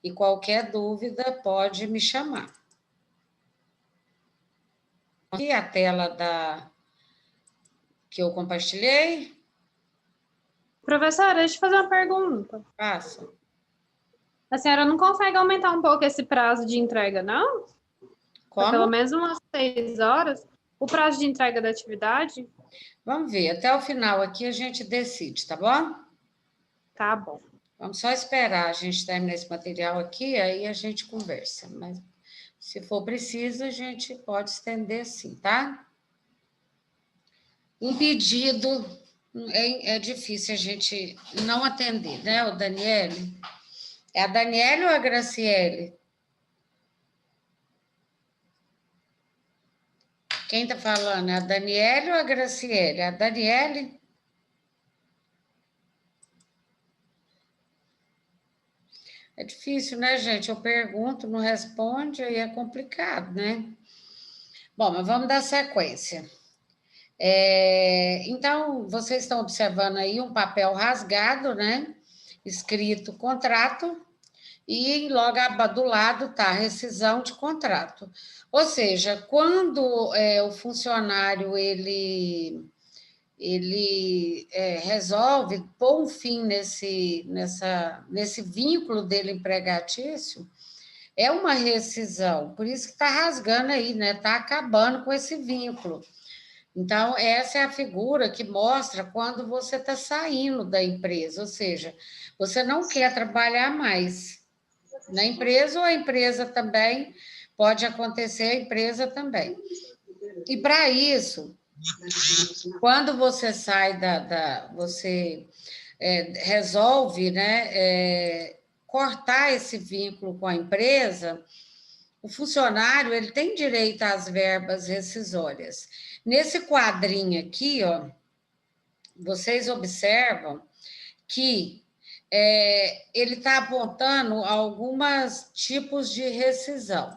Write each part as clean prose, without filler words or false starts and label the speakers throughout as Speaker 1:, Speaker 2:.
Speaker 1: E qualquer dúvida pode me chamar. Aqui a tela que eu compartilhei.
Speaker 2: Professora, deixa eu fazer uma pergunta.
Speaker 1: Faça.
Speaker 2: A senhora não consegue aumentar um pouco esse prazo de entrega, não? Pra pelo
Speaker 1: Como?
Speaker 2: menos umas 6 horas? O prazo de entrega da atividade?
Speaker 1: Vamos ver, até o final aqui a gente decide, tá bom?
Speaker 2: Tá bom.
Speaker 1: Vamos só esperar a gente terminar esse material aqui, aí a gente conversa. Mas se for preciso, a gente pode estender sim, tá? Um pedido é difícil a gente não atender, né, o Daniele? É a Daniele ou a Graciele? Quem tá falando? É a Daniele ou a Graciele? É a Daniele? É difícil, né, gente? Eu pergunto, não responde, aí é complicado, né? Bom, mas vamos dar sequência. Então, vocês estão observando aí um papel rasgado, né? Escrito contrato, e logo do lado está rescisão de contrato. Ou seja, quando o funcionário ele resolve pôr um fim nesse vínculo dele empregatício, é uma rescisão, por isso que está rasgando aí, né? Está acabando com esse vínculo. Então, essa é a figura que mostra quando você está saindo da empresa, ou seja, você não quer trabalhar mais na empresa, ou a empresa também, pode acontecer a empresa também. E para isso, quando você sai você resolve, né, cortar esse vínculo com a empresa, o funcionário ele tem direito às verbas rescisórias. Nesse quadrinho aqui, ó, vocês observam que ele está apontando alguns tipos de rescisão.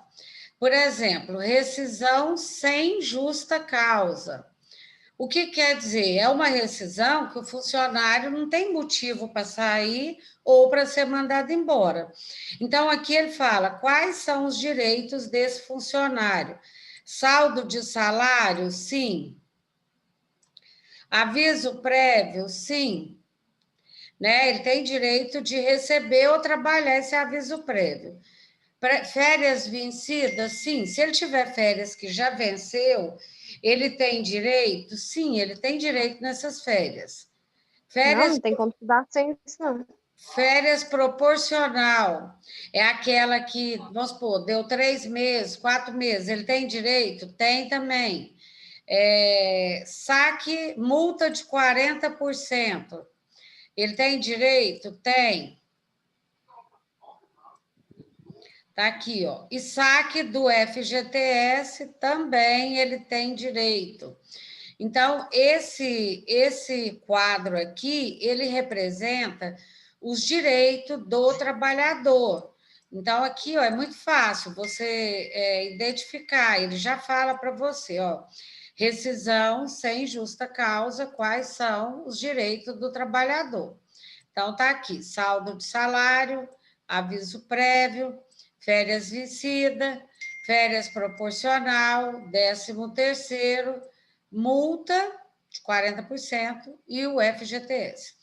Speaker 1: Por exemplo, rescisão sem justa causa. O que quer dizer? É uma rescisão que o funcionário não tem motivo para sair ou para ser mandado embora. Então, aqui ele fala quais são os direitos desse funcionário. Saldo de salário? Sim. Aviso prévio? Sim. Né? Ele tem direito de receber ou trabalhar esse aviso prévio. Férias vencidas? Sim. Se ele tiver férias que já venceu, ele tem direito? Sim, ele tem direito nessas férias.
Speaker 2: Não tem como estudar sem isso, não.
Speaker 1: Férias proporcional. É aquela que, vamos supor, deu 3 meses, 4 meses. Ele tem direito? Tem também. Saque, multa de 40%. Ele tem direito? Tem. Tá aqui, ó. E saque do FGTS também ele tem direito. Então, esse quadro aqui, ele representa os direitos do trabalhador. Então, aqui, ó, é muito fácil você identificar, ele já fala para você, ó, rescisão sem justa causa, quais são os direitos do trabalhador. Então, tá aqui, saldo de salário, aviso prévio, férias vencida, férias proporcional, 13º, multa de 40% e o FGTS.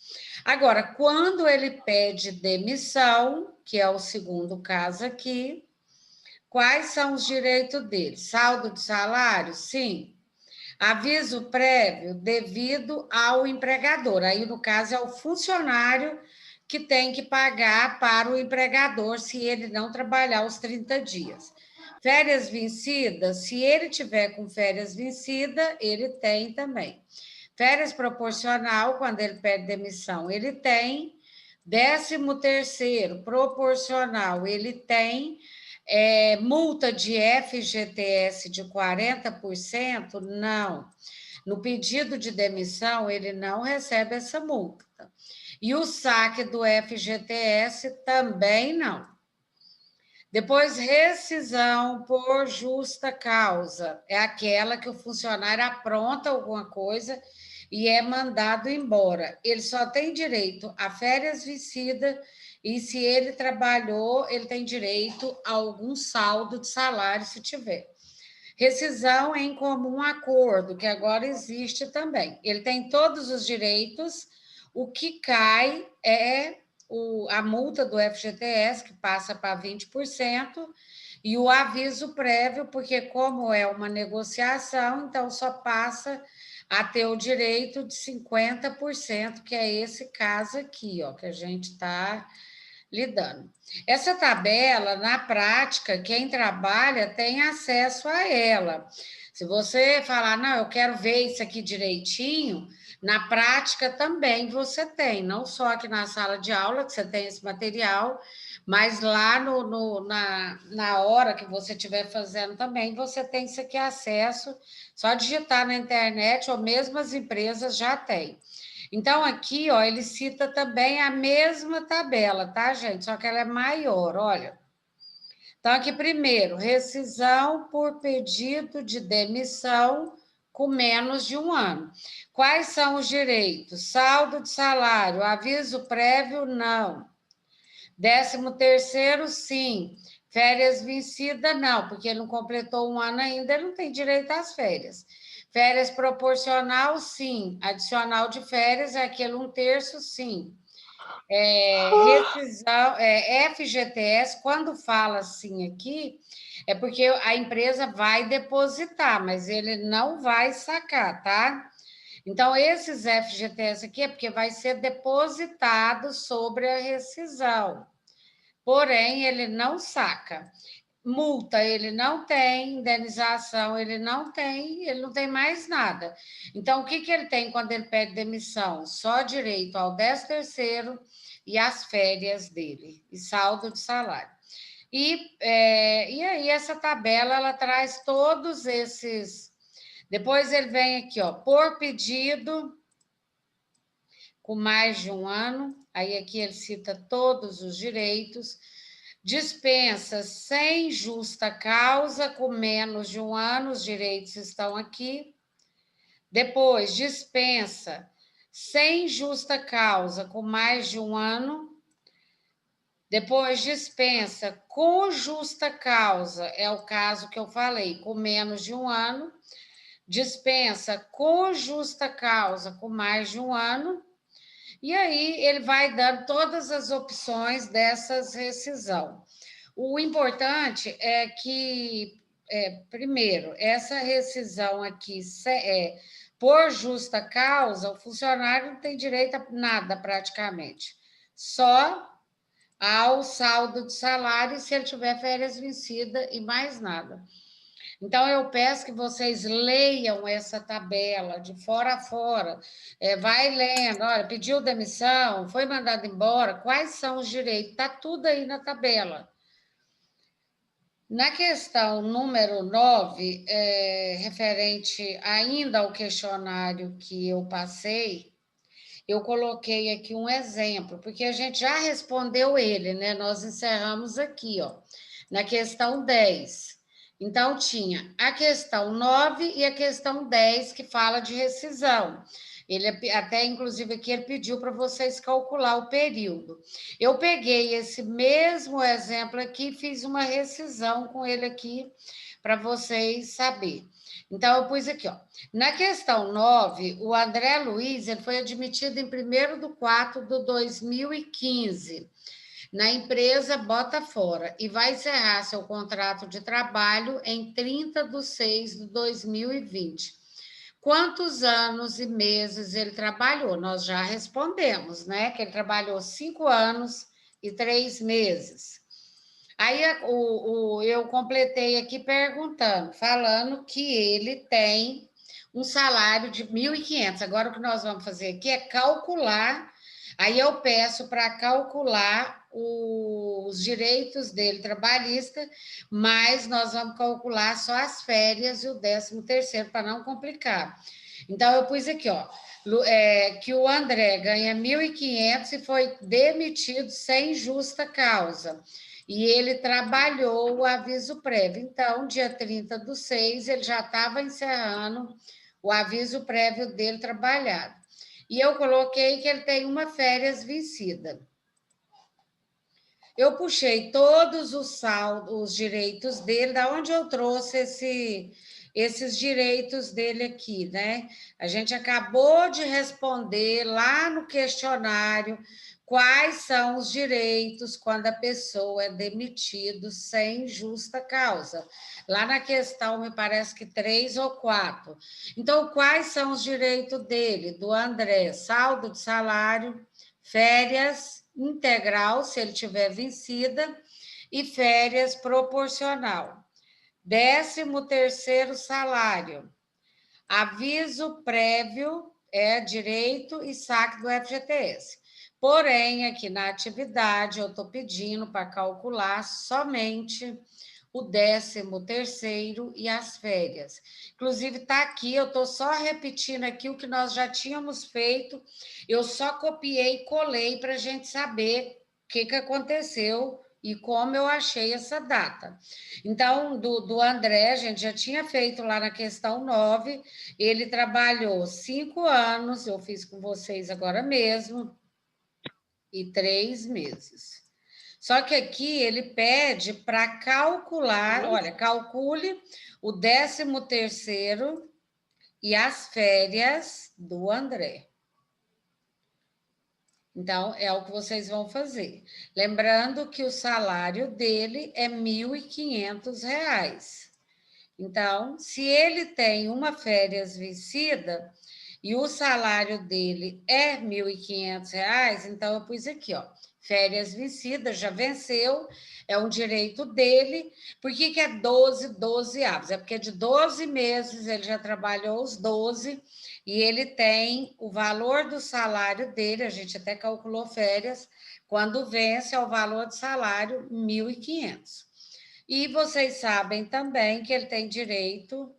Speaker 1: Agora, quando ele pede demissão, que é o segundo caso aqui, quais são os direitos dele? Saldo de salário? Sim. Aviso prévio devido ao empregador. Aí, no caso, é o funcionário que tem que pagar para o empregador se ele não trabalhar os 30 dias. Férias vencidas, se ele tiver com férias vencidas, ele tem também. Férias proporcional, quando ele pede demissão, ele tem. 13º, proporcional, ele tem. Multa de FGTS de 40%? Não. No pedido de demissão, ele não recebe essa multa. E o saque do FGTS também não. Depois, rescisão por justa causa. É aquela que o funcionário apronta alguma coisa e é mandado embora. Ele só tem direito a férias vencidas e se ele trabalhou, ele tem direito a algum saldo de salário, se tiver. Rescisão em comum acordo, que agora existe também. Ele tem todos os direitos, o que cai é a multa do FGTS, que passa para 20%, e o aviso prévio, porque como é uma negociação, então só passa a ter o direito de 50%, que é esse caso aqui, ó, que a gente está lidando. Essa tabela, na prática, quem trabalha tem acesso a ela. Se você falar, não, eu quero ver isso aqui direitinho, na prática também você tem, não só aqui na sala de aula, que você tem esse material, mas lá na hora que você estiver fazendo também, você tem isso aqui acesso, só digitar na internet, ou mesmo as empresas já têm. Então, aqui, ó, ele cita também a mesma tabela, tá, gente? Só que ela é maior, olha. Então, aqui, primeiro, rescisão por pedido de demissão com menos de 1 ano. Quais são os direitos? Saldo de salário, aviso prévio, não. 13º, sim. Férias vencidas, não, porque ele não completou 1 ano ainda, ele não tem direito às férias. Férias proporcional, sim. Adicional de férias é aquele 1/3, sim. Rescisão, FGTS, quando fala assim aqui, é porque a empresa vai depositar, mas ele não vai sacar, tá? Então, esses FGTS aqui é porque vai ser depositado sobre a rescisão. Porém, ele não saca. Multa ele não tem, indenização ele não tem mais nada. Então, o que ele tem quando ele pede demissão? Só direito ao 13º e às férias dele, e saldo de salário. E aí, essa tabela, ela traz todos esses... Depois ele vem aqui, ó, por pedido, com mais de 1 ano, aí aqui ele cita todos os direitos, dispensa sem justa causa, com menos de 1 ano, os direitos estão aqui. Depois, dispensa sem justa causa, com mais de 1 ano. Depois, dispensa com justa causa, é o caso que eu falei, com menos de 1 ano. Dispensa com justa causa, com mais de 1 ano. E aí, ele vai dando todas as opções dessas rescisão. O importante é que, primeiro, essa rescisão aqui, por justa causa, o funcionário não tem direito a nada praticamente, só ao saldo de salário se ele tiver férias vencidas e mais nada. Então, eu peço que vocês leiam essa tabela de fora a fora, vai lendo, olha, pediu demissão, foi mandado embora, quais são os direitos? Está tudo aí na tabela. Na questão número 9, referente ainda ao questionário que eu passei, eu coloquei aqui um exemplo, porque a gente já respondeu ele, né? Nós encerramos aqui, ó, na questão 10. Então, tinha a questão 9 e a questão 10, que fala de rescisão. Ele até, inclusive, aqui ele pediu para vocês calcular o período. Eu peguei esse mesmo exemplo aqui e fiz uma rescisão com ele aqui para vocês saberem. Então, eu pus aqui, ó. Na questão 9, o André Luiz ele foi admitido em 1º de 4 de 2015 na empresa Botafora e vai encerrar seu contrato de trabalho em 30/6/2020. Quantos anos e meses ele trabalhou? Nós já respondemos, né? Que ele trabalhou 5 anos e 3 meses. Aí eu completei aqui perguntando, falando que ele tem um salário de 1.500. Agora, o que nós vamos fazer aqui é calcular. Aí eu peço para calcular os direitos dele trabalhista, mas nós vamos calcular só as férias e o 13º, para não complicar. Então, eu pus aqui, ó, que o André ganha 1.500 e foi demitido sem justa causa. E ele trabalhou o aviso prévio. Então, dia 30/6, ele já estava encerrando o aviso prévio dele trabalhado. E eu coloquei que ele tem uma férias vencida. Eu puxei todos os saldos, os direitos dele, da onde eu trouxe esses direitos dele aqui, né? A gente acabou de responder lá no questionário quais são os direitos quando a pessoa é demitida sem justa causa. Lá na questão, me parece que 3 ou 4. Então, quais são os direitos dele, do André? Saldo de salário, férias integral, se ele tiver vencida, e férias proporcional. 13º salário. Aviso prévio é direito e saque do FGTS. Porém, aqui na atividade, eu estou pedindo para calcular somente o 13º e as férias. Inclusive, está aqui, eu estou só repetindo aqui o que nós já tínhamos feito, eu só copiei e colei para a gente saber o que aconteceu e como eu achei essa data. Então, do André, a gente já tinha feito lá na questão 9, ele trabalhou 5 anos, eu fiz com vocês agora mesmo, e 3 meses. Só que aqui ele pede para calcular, olha, calcule o 13º e as férias do André. Então, é o que vocês vão fazer. Lembrando que o salário dele é R$ 1.500. Então, se ele tem uma férias vencida e o salário dele é R$ 1.500, então eu pus aqui, ó, férias vencidas, já venceu, é um direito dele. Por que é 12 avos? É porque de 12 meses ele já trabalhou os 12 e ele tem o valor do salário dele, a gente até calculou férias, quando vence é o valor do salário R$ 1.500. E vocês sabem também que ele tem direito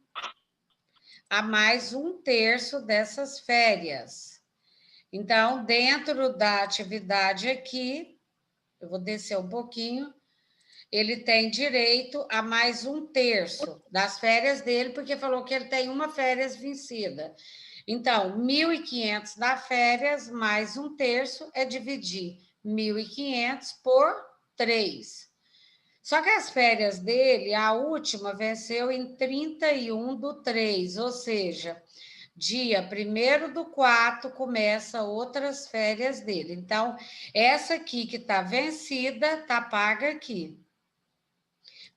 Speaker 1: a mais 1/3 dessas férias. Então, dentro da atividade aqui, eu vou descer um pouquinho, ele tem direito a mais 1/3 das férias dele, porque falou que ele tem uma férias vencida. Então, 1.500 da férias mais 1/3 é dividir 1.500 por 3. Só que as férias dele, a última venceu em 31/3, ou seja, dia 1º/4 começa outras férias dele. Então, essa aqui que está vencida, está paga aqui.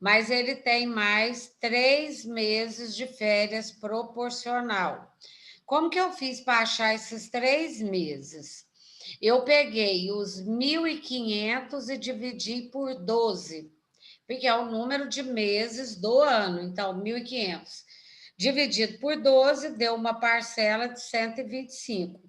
Speaker 1: Mas ele tem mais 3 meses de férias proporcional. Como que eu fiz para achar esses 3 meses? Eu peguei os 1.500 e dividi por 12, porque é o número de meses do ano. Então, 1.500 dividido por 12 deu uma parcela de 125.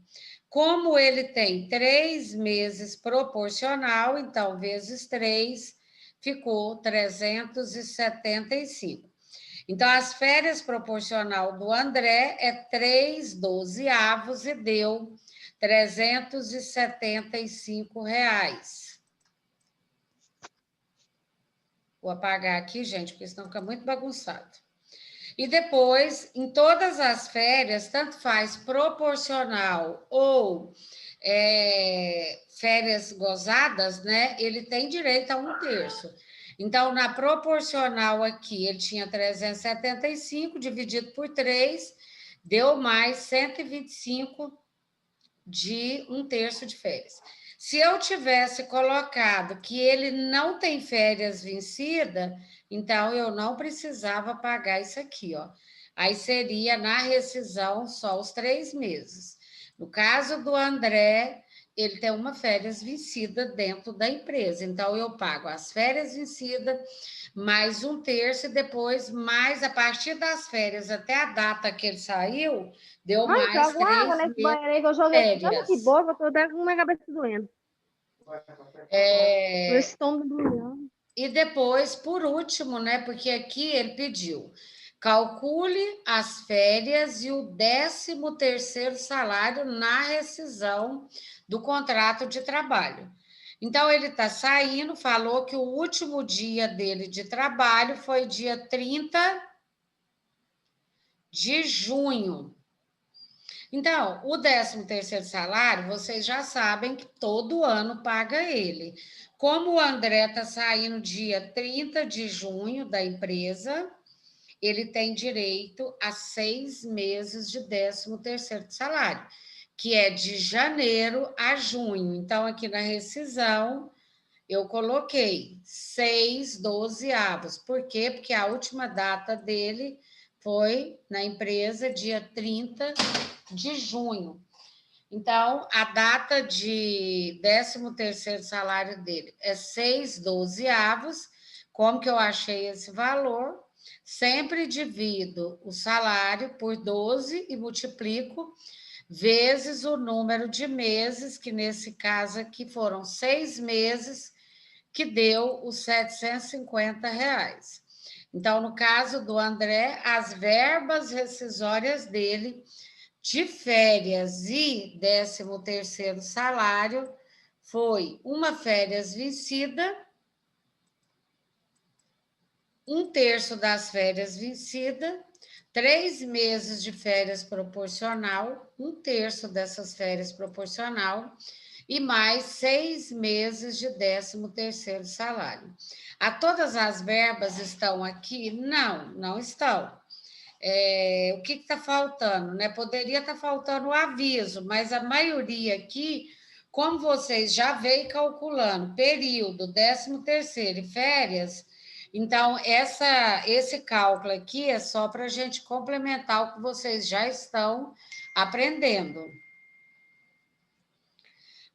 Speaker 1: Como ele tem 3 meses proporcional, então, vezes 3, ficou 375. Então, as férias proporcional do André é 3/12 e deu R$ 375. Vou apagar aqui, gente, porque senão fica muito bagunçado. E depois, em todas as férias, tanto faz proporcional ou férias gozadas, né? Ele tem direito a 1/3. Então, na proporcional aqui, ele tinha 375, dividido por 3, deu mais 125 de 1/3 de férias. Se eu tivesse colocado que ele não tem férias vencida, então eu não precisava pagar isso aqui, ó. Aí seria na rescisão só os 3 meses. No caso do André, ele tem uma férias vencida dentro da empresa, então eu pago as férias vencidas mais 1/3 e depois mais a partir das férias até a data que ele saiu, deu
Speaker 3: Mãe,
Speaker 1: mais
Speaker 3: joga uma
Speaker 1: 3
Speaker 3: água nesse
Speaker 1: meses
Speaker 3: banheiro aí que eu joguei tão de
Speaker 1: férias.
Speaker 3: boa que eu tô até com minha cabeça doendo. Meu estômago doendo.
Speaker 1: E depois, por último, né? Porque aqui ele pediu: calcule as férias e o 13º salário na rescisão do contrato de trabalho. Então, ele está saindo, falou que o último dia dele de trabalho foi dia 30 de junho. Então, o 13º salário, vocês já sabem que todo ano paga ele. Como o André está saindo dia 30 de junho da empresa, ele tem direito a 6 meses de 13º salário, que é de janeiro a junho. Então, aqui na rescisão, eu coloquei 6/12. Por quê? Porque a última data dele foi na empresa dia 30 de junho. Então, a data de 13º salário dele é 6/12. Como que eu achei esse valor? Sempre divido o salário por 12 e multiplico vezes o número de meses, que nesse caso aqui foram 6 meses, que deu os R$ 750. Então, no caso do André, as verbas rescisórias dele de férias e 13º salário foi uma férias vencida, 1/3 das férias vencida, 3 meses de férias proporcional, 1/3 dessas férias proporcional, e mais 6 meses de 13º salário. A todas as verbas estão aqui? Não, não estão. O que está faltando, né? Poderia estar faltando o aviso, mas a maioria aqui, como vocês já veem calculando período, 13º e férias, então esse cálculo aqui é só para a gente complementar o que vocês já estão aprendendo.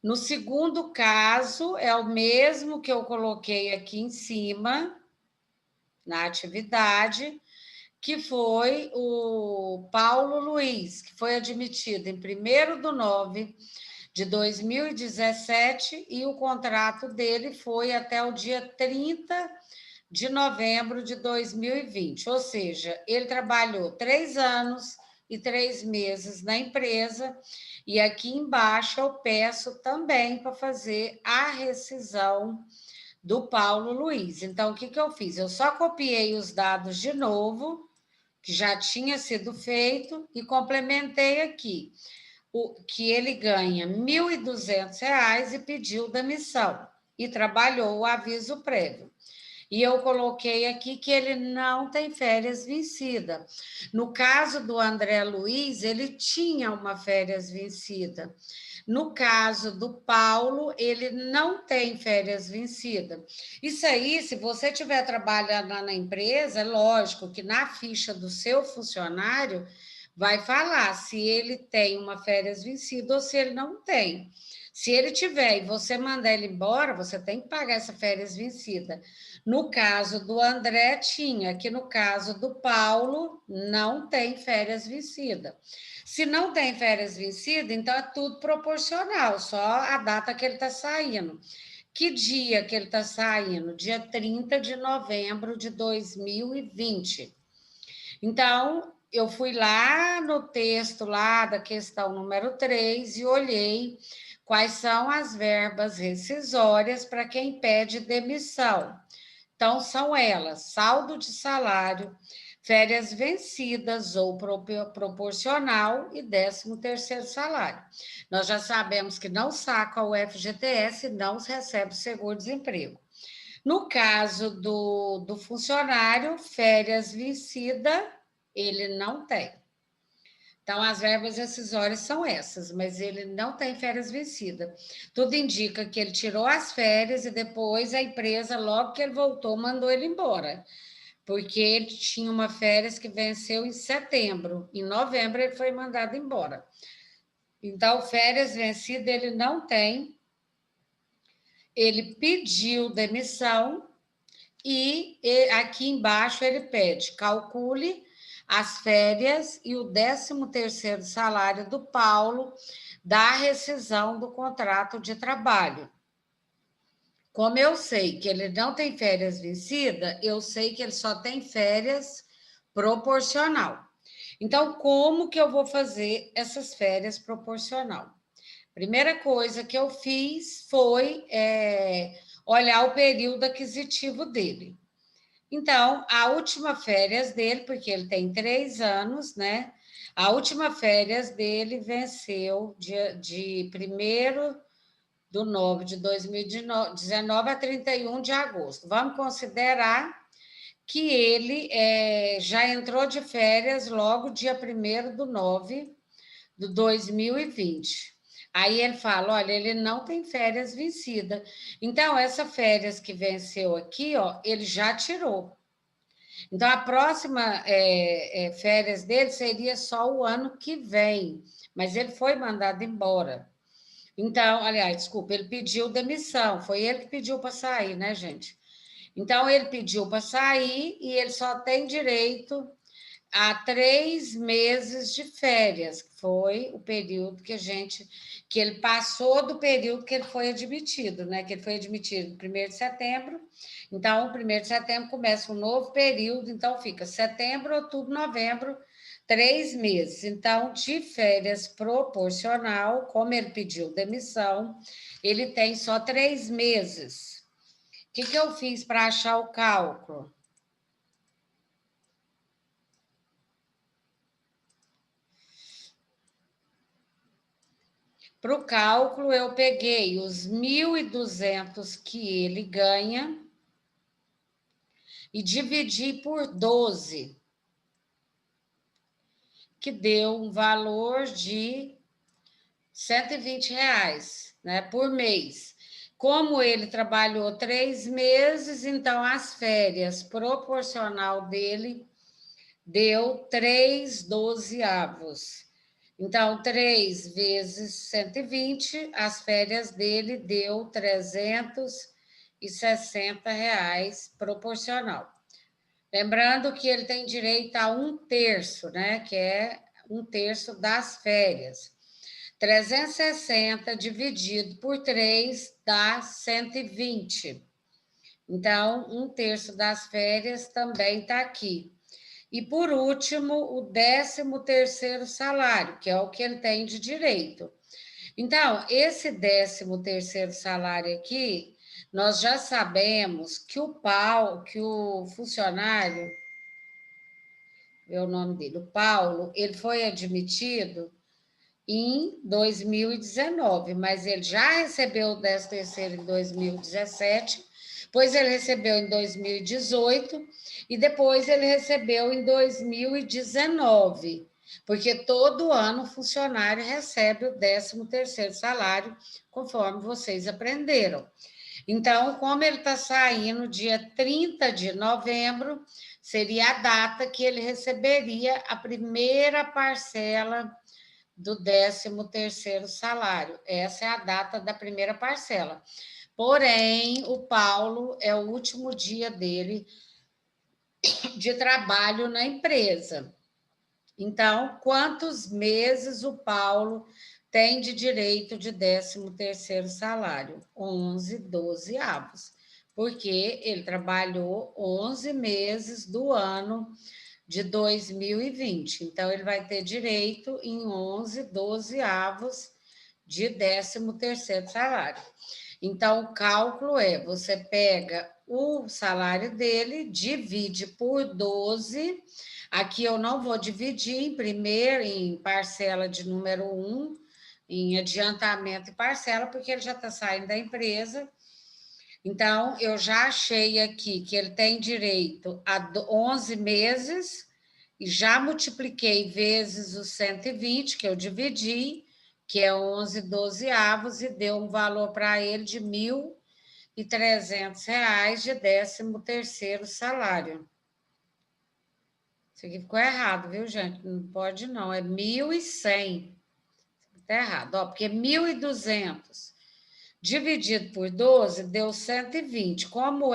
Speaker 1: No segundo caso, é o mesmo que eu coloquei aqui em cima, na atividade, que foi o Paulo Luiz, que foi admitido em 1º de 9 de 2017, e o contrato dele foi até o dia 30 de novembro de 2020, ou seja, ele trabalhou 3 anos e 3 meses na empresa, e aqui embaixo eu peço também para fazer a rescisão do Paulo Luiz. Então, o que eu fiz? Eu só copiei os dados de novo, que já tinha sido feito, e complementei aqui, que ele ganha R$ 1.200 e pediu demissão, e trabalhou o aviso prévio. E eu coloquei aqui que ele não tem férias vencida. No caso do André Luiz, ele tinha uma férias vencida. No caso do Paulo, ele não tem férias vencida. Isso aí, se você estiver trabalhando lá na empresa, é lógico que na ficha do seu funcionário vai falar se ele tem uma férias vencida ou se ele não tem. Se ele tiver e você mandar ele embora, você tem que pagar essa férias vencida. No caso do André, tinha, que no caso do Paulo, não tem férias vencida. Se não tem férias vencida, então é tudo proporcional, só a data que ele está saindo. Que dia que ele está saindo? Dia 30 de novembro de 2020. Então, eu fui lá no texto lá da questão número 3 e olhei quais são as verbas rescisórias para quem pede demissão. Então, são elas: saldo de salário, férias vencidas ou proporcional e 13º salário. Nós já sabemos que não saca o FGTS e não recebe seguro-desemprego. No caso do funcionário, férias vencida, ele não tem. Então, as verbas rescisórias são essas, mas ele não tem férias vencidas. Tudo indica que ele tirou as férias e depois a empresa, logo que ele voltou, mandou ele embora, porque ele tinha uma férias que venceu em setembro. Em novembro, ele foi mandado embora. Então, férias vencidas ele não tem. Ele pediu demissão e aqui embaixo ele pede: calcule as férias e o 13º salário do Paulo da rescisão do contrato de trabalho. Como eu sei que ele não tem férias vencida, eu sei que ele só tem férias proporcional. Então, como que eu vou fazer essas férias proporcional? Primeira coisa que eu fiz foi olhar o período aquisitivo dele. Então, a última férias dele, porque ele tem 3 anos, né? A última férias dele venceu de 1º de 9 de 2019 a 31 de agosto. Vamos considerar que ele já entrou de férias logo dia 1º de 9 de 2020. Aí ele fala, olha, ele não tem férias vencida. Então, essa férias que venceu aqui, ó, ele já tirou. Então, a próxima férias dele seria só o ano que vem, mas ele foi mandado embora. Então, aliás, desculpa, ele pediu demissão, foi ele que pediu para sair, né, gente? Então, ele pediu para sair e ele só tem direito a 3 meses de férias, que foi o período que ele passou do período que ele foi admitido, né? Que ele foi admitido no 1º de setembro, então, 1º de setembro começa um novo período, então fica setembro, outubro, novembro, 3 meses. Então, de férias proporcional, como ele pediu demissão, ele tem só 3 meses. O que eu fiz para achar o cálculo? Para o cálculo, eu peguei os 1.200 que ele ganha e dividi por 12, que deu um valor de R$ 120, né, por mês. Como ele trabalhou 3 meses, então as férias proporcional dele deu 3/12. Então, 3 vezes 120, as férias dele deu R$ 360 proporcional. Lembrando que ele tem direito a 1/3, né? Que é 1/3 das férias. 360 dividido por 3 dá 120. Então, 1/3 das férias também está aqui. E, por último, o 13º salário, que é o que ele tem de direito. Então, esse 13º salário aqui, nós já sabemos que o funcionário, é o nome dele, o Paulo, ele foi admitido em 2019, mas ele já recebeu o 13º em 2017, depois ele recebeu em 2018 e depois ele recebeu em 2019, porque todo ano o funcionário recebe o 13º salário, conforme vocês aprenderam. Então, como ele está saindo dia 30 de novembro, seria a data que ele receberia a primeira parcela do 13º salário. Essa é a data da primeira parcela. Porém, o Paulo é o último dia dele de trabalho na empresa. Então, quantos meses o Paulo tem de direito de 13º salário? 11/12, porque ele trabalhou 11 meses do ano de 2020. Então, ele vai ter direito em 11/12 de 13º salário. Então, o cálculo é, você pega o salário dele, divide por 12. Aqui eu não vou dividir em parcela de número 1, em adiantamento e parcela, porque ele já está saindo da empresa. Então, eu já achei aqui que ele tem direito a 11 meses e já multipliquei vezes os 120 que eu dividi, que é 11/12, e deu um valor para ele de R$ 1.300 de 13º salário. Isso aqui ficou errado, viu, gente? Não pode não, é 1.100. Está errado, ó, porque 1.200 dividido por 12 deu 120. Como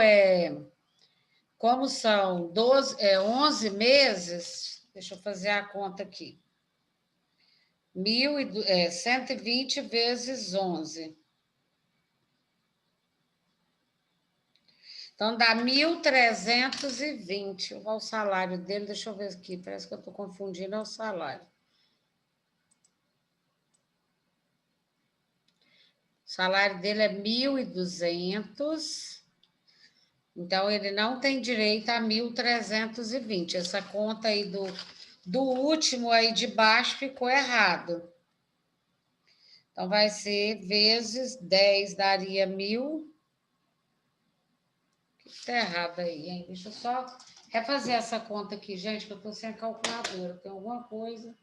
Speaker 1: são 11 meses, deixa eu fazer a conta aqui. 120 vezes 11. Então, dá 1.320. Olha o salário dele, deixa eu ver aqui, parece que eu estou confundindo, é o salário. O salário dele é 1.200, então ele não tem direito a 1.320. Essa conta aí do último aí de baixo ficou errado. Então, vai ser vezes 10 daria 1.000. O que está errado aí, hein? Deixa eu só refazer essa conta aqui, gente, que eu estou sem a calculadora. Tem alguma coisa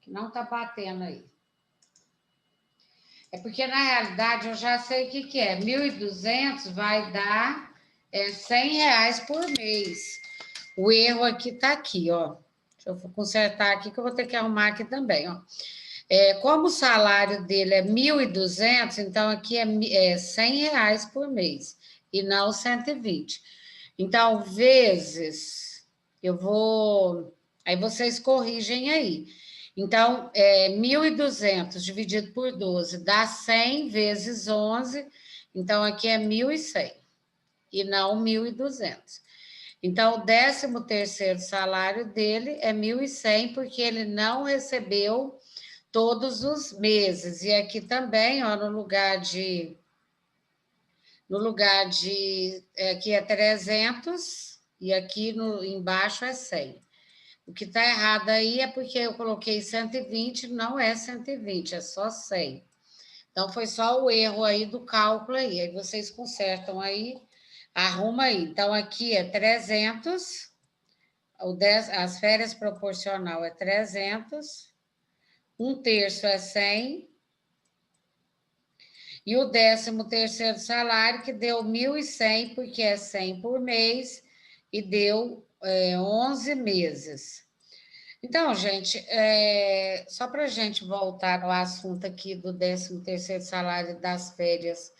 Speaker 1: que não está batendo aí. É porque, na realidade, eu já sei o que é. 1.200 vai dar R$100 por mês. O erro aqui está aqui, ó. Deixa eu consertar aqui, que eu vou ter que arrumar aqui também, ó. Como o salário dele é 1.200, então aqui é R$100 por mês, e não 120. Então, vezes, eu vou... Aí vocês corrigem aí. Então, 1.200 dividido por 12 dá 100 vezes 11, então aqui é 1.100, e não 1.200. Então, o 13º salário dele é 1.100, porque ele não recebeu todos os meses. E aqui também, ó, no lugar de aqui é 300 e aqui embaixo é 100. O que está errado aí é porque eu coloquei 120, não é 120, é só 100. Então, foi só o erro aí do cálculo aí. Aí vocês consertam aí, arruma aí. Então, aqui é 300, as férias proporcional é 300, 1/3 é 100, e o 13º salário, que deu 1.100, porque é 100 por mês, e deu 11 meses. Então, gente, só para a gente voltar ao assunto aqui do 13º salário das férias,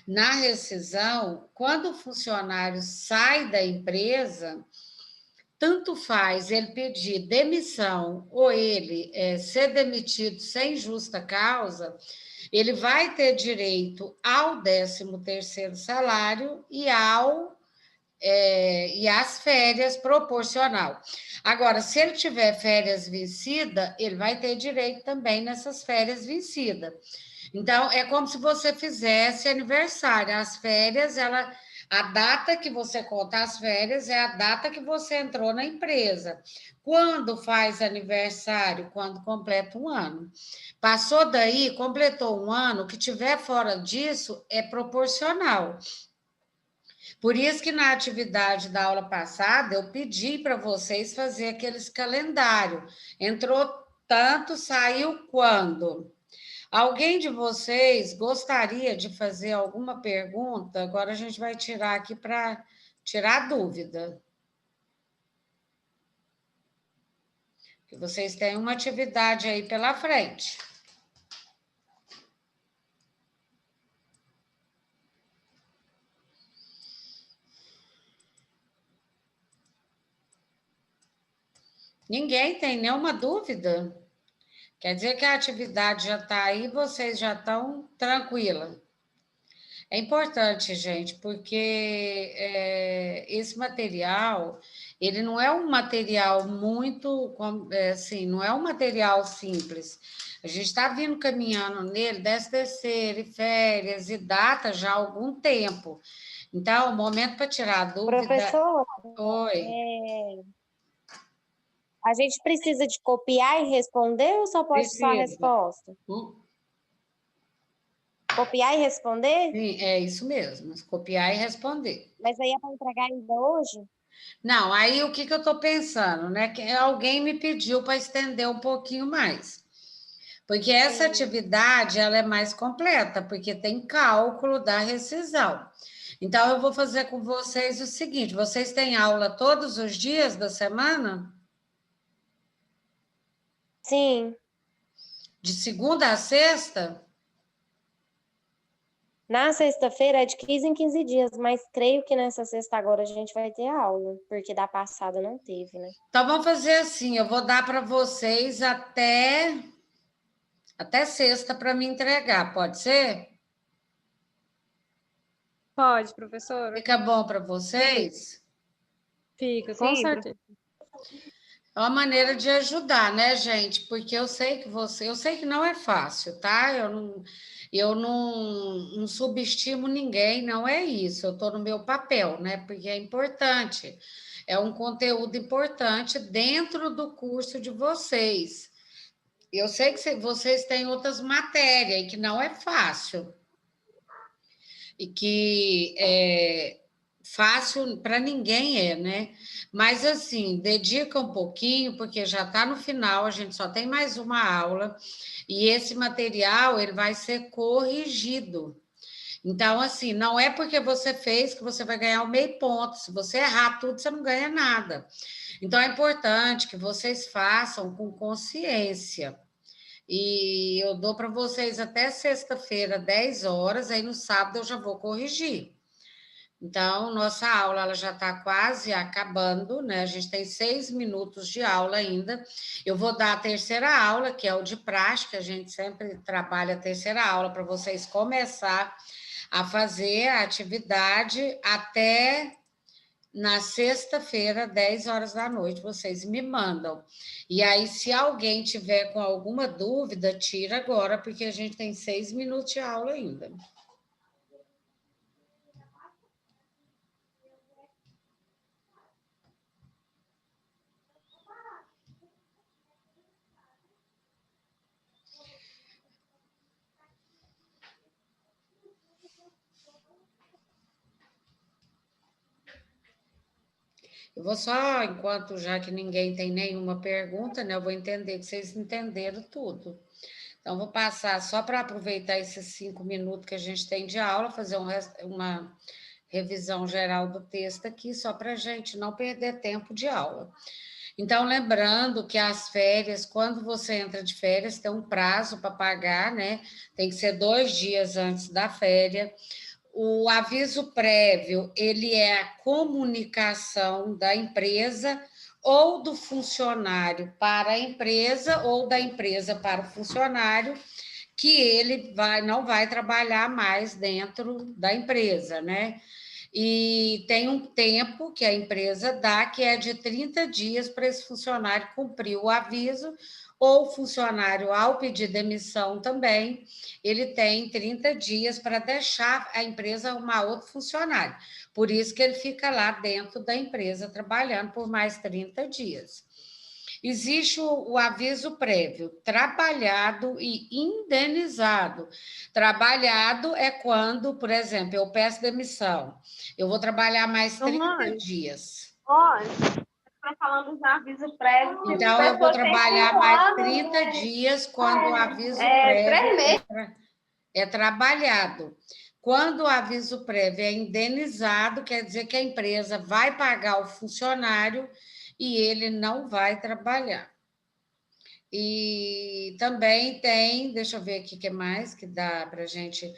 Speaker 1: na rescisão, quando o funcionário sai da empresa, tanto faz ele pedir demissão ou ele ser demitido sem justa causa, ele vai ter direito ao 13º salário e às férias proporcional. Agora, se ele tiver férias vencida, ele vai ter direito também nessas férias vencidas. Então, é como se você fizesse aniversário. As férias, a data que você conta as férias é a data que você entrou na empresa. Quando faz aniversário? Quando completa um ano. Passou daí, completou um ano, o que tiver fora disso é proporcional. Por isso que na atividade da aula passada eu pedi para vocês fazer aqueles calendário. Entrou tanto, saiu quando? Alguém de vocês gostaria de fazer alguma pergunta? Agora a gente vai tirar aqui para tirar dúvida. Que vocês têm uma atividade aí pela frente. Ninguém tem nenhuma dúvida? Quer dizer que a atividade já está aí, vocês já estão tranquilas. É importante, gente, porque esse material, ele não é um material muito, assim, não é um material simples. A gente está vindo caminhando nele, 13º, e férias e data já há algum tempo. Então, o momento para tirar a dúvida...
Speaker 4: Professor,
Speaker 1: Oi.
Speaker 4: A gente precisa de copiar e responder ou só pode só a resposta? Copiar e responder?
Speaker 1: Sim, é isso mesmo, copiar e responder.
Speaker 4: Mas aí é para entregar ainda hoje?
Speaker 1: Não, aí o que eu estou pensando, né? Que alguém me pediu para estender um pouquinho mais. Porque essa atividade ela é mais completa, porque tem cálculo da rescisão. Então, eu vou fazer com vocês o seguinte: vocês têm aula todos os dias da semana?
Speaker 4: Sim.
Speaker 1: De segunda a sexta?
Speaker 4: Na sexta-feira é de 15 em 15 dias, mas creio que nessa sexta agora a gente vai ter aula, porque da passada não teve, né?
Speaker 1: Então, vamos fazer assim: eu vou dar para vocês até sexta para me entregar, pode ser?
Speaker 2: Pode, professora.
Speaker 1: Fica bom para vocês?
Speaker 2: Fica, com certeza.
Speaker 1: É uma maneira de ajudar, né, gente? Porque eu sei que não é fácil, tá? Eu não subestimo ninguém, não é isso. Eu estou no meu papel, né? Porque é importante. É um conteúdo importante dentro do curso de vocês. Eu sei que vocês têm outras matérias e que não é fácil. E que fácil para ninguém é, né? Mas assim, dedica um pouquinho, porque já está no final, a gente só tem mais uma aula, e esse material ele vai ser corrigido. Então, assim, não é porque você fez que você vai ganhar o meio ponto. Se você errar tudo, você não ganha nada. Então, é importante que vocês façam com consciência. E eu dou para vocês até sexta-feira, 10 horas, aí no sábado eu já vou corrigir. Então, nossa aula ela já está quase acabando, né? A gente tem 6 minutos de aula ainda. Eu vou dar a terceira aula, que é o de prática, a gente sempre trabalha a terceira aula para vocês começar a fazer a atividade até na sexta-feira, 10 horas da noite, vocês me mandam. E aí, se alguém tiver com alguma dúvida, tira agora, porque a gente tem 6 minutos de aula ainda. Eu vou só, enquanto já que ninguém tem nenhuma pergunta, né? Eu vou entender que vocês entenderam tudo. Então, vou passar só para aproveitar esses 5 minutos que a gente tem de aula, fazer uma revisão geral do texto aqui, só para a gente não perder tempo de aula. Então, lembrando que as férias, quando você entra de férias, tem um prazo para pagar, né? Tem que ser 2 dias antes da férias. O aviso prévio, ele é a comunicação da empresa ou do funcionário para a empresa ou da empresa para o funcionário que ele não vai trabalhar mais dentro da empresa, né? E tem um tempo que a empresa dá, que é de 30 dias para esse funcionário cumprir o aviso, ou o funcionário, ao pedir demissão também, ele tem 30 dias para deixar a empresa arrumar outro funcionário. Por isso que ele fica lá dentro da empresa trabalhando por mais 30 dias. Existe o aviso prévio, trabalhado e indenizado. Trabalhado é quando, por exemplo, eu peço demissão, eu vou trabalhar mais 30 dias.
Speaker 3: Olha, estou falando de aviso prévio.
Speaker 1: Então, eu vou trabalhar mais 30 dias quando o aviso prévio é trabalhado. Quando o aviso prévio é indenizado, quer dizer que a empresa vai pagar o funcionário e ele não vai trabalhar. E também tem, deixa eu ver aqui o que mais que dá para a gente.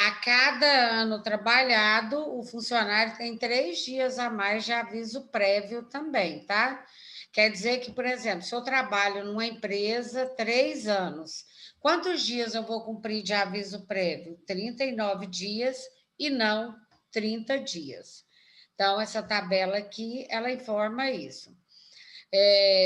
Speaker 1: A cada ano trabalhado, o funcionário tem 3 dias a mais de aviso prévio também, tá? Quer dizer que, por exemplo, se eu trabalho numa empresa 3 anos, quantos dias eu vou cumprir de aviso prévio? 39 dias e não 30 dias. Então, essa tabela aqui, ela informa isso.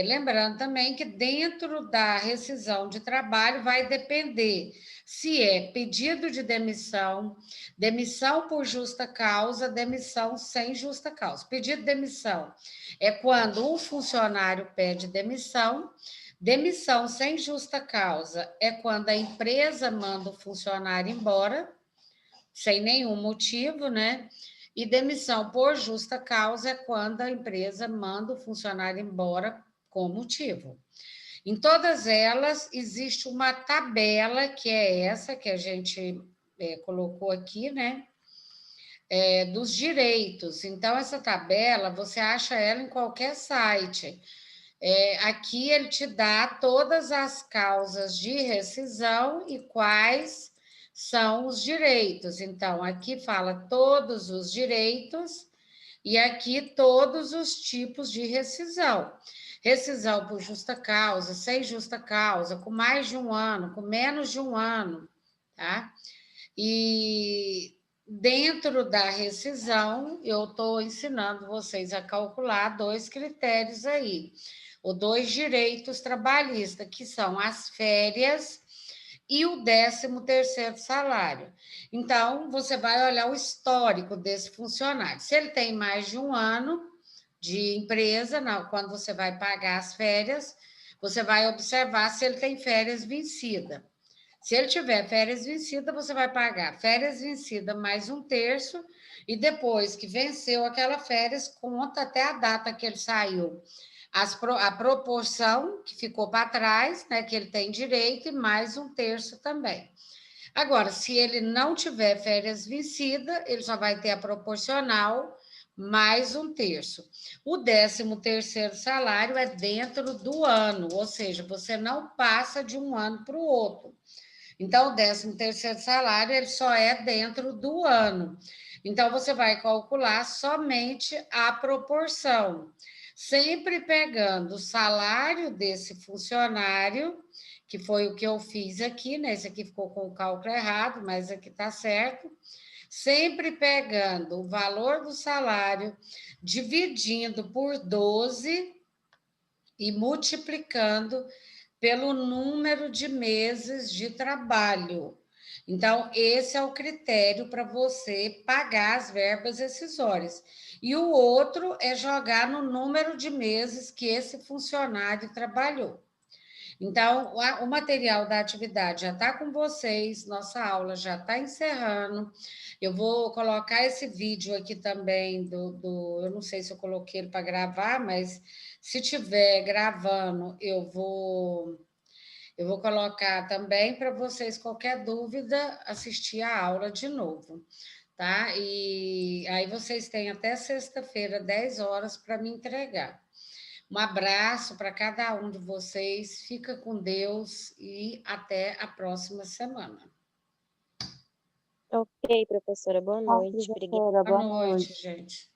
Speaker 1: Lembrando também que dentro da rescisão de trabalho vai depender se é pedido de demissão, demissão por justa causa, demissão sem justa causa. Pedido de demissão é quando um funcionário pede demissão, demissão sem justa causa é quando a empresa manda o funcionário embora, sem nenhum motivo, né? E demissão por justa causa é quando a empresa manda o funcionário embora com motivo. Em todas elas, existe uma tabela, que é essa que a gente colocou aqui, né? Dos direitos. Então, essa tabela, você acha ela em qualquer site. Aqui ele te dá todas as causas de rescisão e quais são os direitos. Então, aqui fala todos os direitos e aqui todos os tipos de rescisão. Rescisão por justa causa, sem justa causa, com mais de 1 ano, com menos de 1 ano, tá? E dentro da rescisão, eu estou ensinando vocês a calcular 2 critérios aí, ou 2 direitos trabalhistas, que são as férias e o 13º salário. Então, você vai olhar o histórico desse funcionário. Se ele tem mais de um ano de empresa, quando você vai pagar as férias, você vai observar se ele tem férias vencidas. Se ele tiver férias vencidas, você vai pagar férias vencidas mais 1/3, e depois que venceu aquela férias, conta até a data que ele saiu. A proporção que ficou para trás, né, que ele tem direito, e mais 1/3 também. Agora, se ele não tiver férias vencidas, ele só vai ter a proporcional mais 1/3. O 13º salário é dentro do ano, ou seja, você não passa de um ano para o outro. Então, o 13º salário ele só é dentro do ano. Então, você vai calcular somente a proporção, sempre pegando o salário desse funcionário, que foi o que eu fiz aqui, né? Esse aqui ficou com o cálculo errado, mas aqui está certo. Sempre pegando o valor do salário, dividindo por 12 e multiplicando pelo número de meses de trabalho. Então, esse é o critério para você pagar as verbas rescisórias. E o outro é jogar no número de meses que esse funcionário trabalhou. Então, o material da atividade já está com vocês, nossa aula já está encerrando. Eu vou colocar esse vídeo aqui também eu não sei se eu coloquei ele para gravar, mas se tiver gravando, eu vou colocar também para vocês, qualquer dúvida, assistir a aula de novo, tá? E aí vocês têm até sexta-feira, 10 horas, para me entregar. Um abraço para cada um de vocês, fica com Deus e até a próxima semana.
Speaker 4: Ok, professora, boa noite.
Speaker 5: Professora,
Speaker 1: Boa
Speaker 5: boa
Speaker 1: noite,
Speaker 5: noite.
Speaker 1: gente.